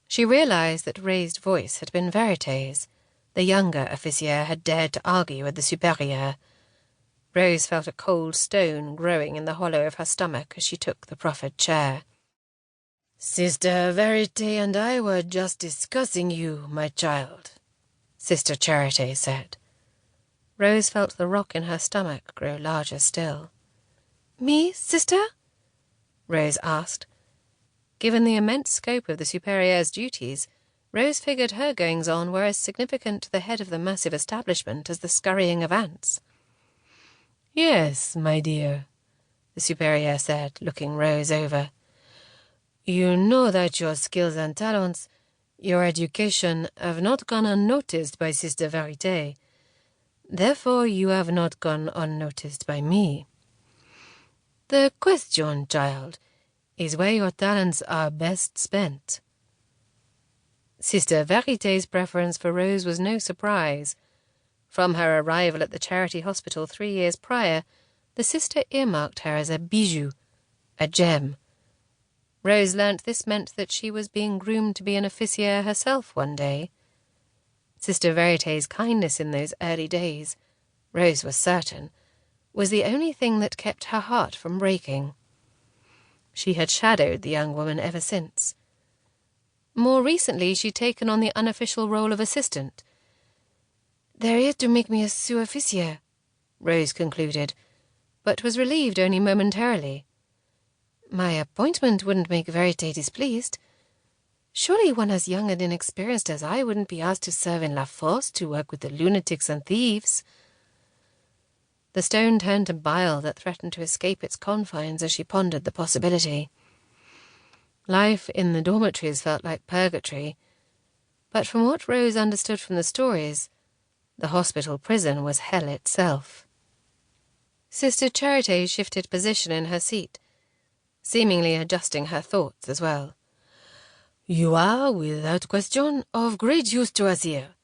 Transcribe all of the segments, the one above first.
She realized that Ray's voice had been Verité's. The younger officier had dared to argue with the superior. Rose felt a cold stone growing in the hollow of her stomach as she took the proffered chair. "Sister Verité and I were just discussing you, my child," Sister Charité said. Rose felt the rock in her stomach grow larger still. "Me, sister?" Rose asked. Given the immense scope of the supérieur's duties, Rose figured her goings-on were as significant to the head of the massive establishment as the scurrying of ants. "Yes, my dear," the superior said, looking Rose over. "You know that your skills and talents, your education, have not gone unnoticed by Sister Verité. Therefore you have not gone unnoticed by me. The question, child, is where your talents are best spent." Sister Verité's preference for Rose was no surprise. From her arrival at the charity hospital 3 years prior, the sister earmarked her as a bijou, a gem. Rose learnt this meant that she was being groomed to be an officier herself one day. Sister Verité's kindness in those early days, Rose was certain, was the only thing that kept her heart from breaking. She had shadowed the young woman ever since. More recently, she'd taken on the unofficial role of assistant. "They're here to make me a sous-officier," Rose concluded, but was relieved only momentarily. "My appointment wouldn't make Verité displeased. Surely one as young and inexperienced as I wouldn't be asked to serve in La Force to work with the lunatics and thieves." The stone turned to bile that threatened to escape its confines as she pondered the possibility. Life in the dormitories felt like purgatory, but from what Rose understood from the stories, the hospital prison was hell itself. Sister Charité shifted position in her seat, seemingly adjusting her thoughts as well. "You are, without question, of great use to us here.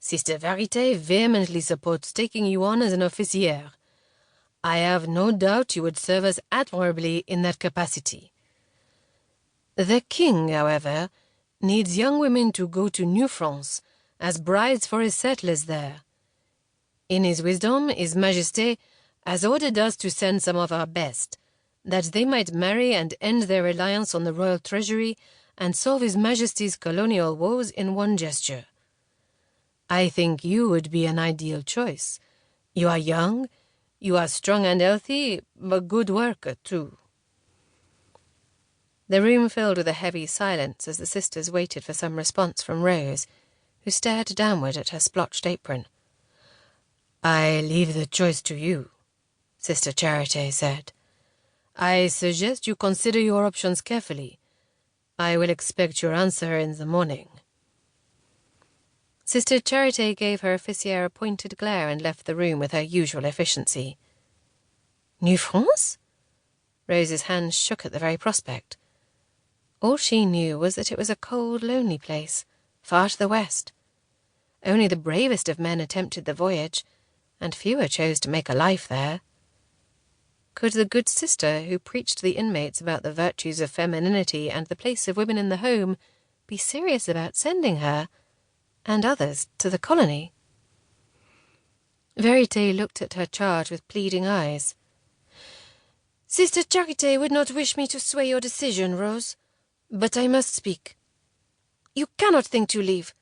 Sister Verité vehemently supports taking you on as an officier. I have no doubt you would serve us admirably in that capacity. The king, however, needs young women to go to New France as brides for his settlers there. In his wisdom, His Majesté has ordered us to send some of our best, that they might marry and end their reliance on the royal treasury and solve His Majesty's colonial woes in one gesture. I think you would be an ideal choice. You are young, you are strong and healthy, but good worker, too." The room filled with a heavy silence as the sisters waited for some response from Rose, who stared downward at her splotched apron. "I leave the choice to you," Sister Charité said. "I suggest you consider your options carefully. I will expect your answer in the morning." Sister Charité gave her officier a pointed glare and left the room with her usual efficiency. New France? Rose's hands shook at the very prospect. All she knew was that it was a cold, lonely place, far to the west. Only the bravest of men attempted the voyage, and fewer chose to make a life there. Could the good sister who preached to the inmates about the virtues of femininity and the place of women in the home be serious about sending her, and others, to the colony? Verité looked at her charge with pleading eyes. "Sister Charité would not wish me to sway your decision, Rose, but I must speak. You cannot think to leave,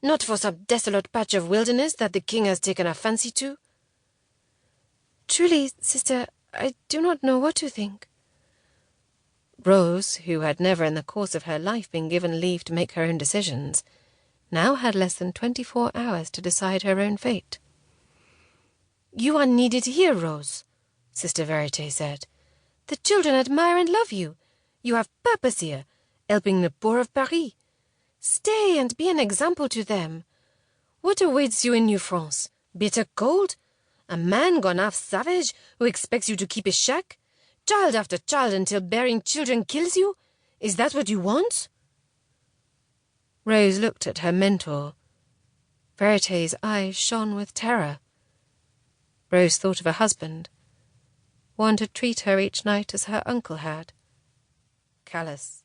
not for some desolate patch of wilderness that the king has taken a fancy to." "Truly, sister, I do not know what to think." Rose, who had never in the course of her life been given leave to make her own decisions, now had less than 24 hours to decide her own fate. "You are needed here, Rose," Sister Verité said. "The children admire and love you. You have purpose here, helping the poor of Paris. Stay and be an example to them. What awaits you in New France? Bitter cold? A man gone half savage who expects you to keep his shack? Child after child until bearing children kills you? Is that what you want?" Rose looked at her mentor. Verité's eyes shone with terror. Rose thought of her husband, one to treat her each night as her uncle had, callous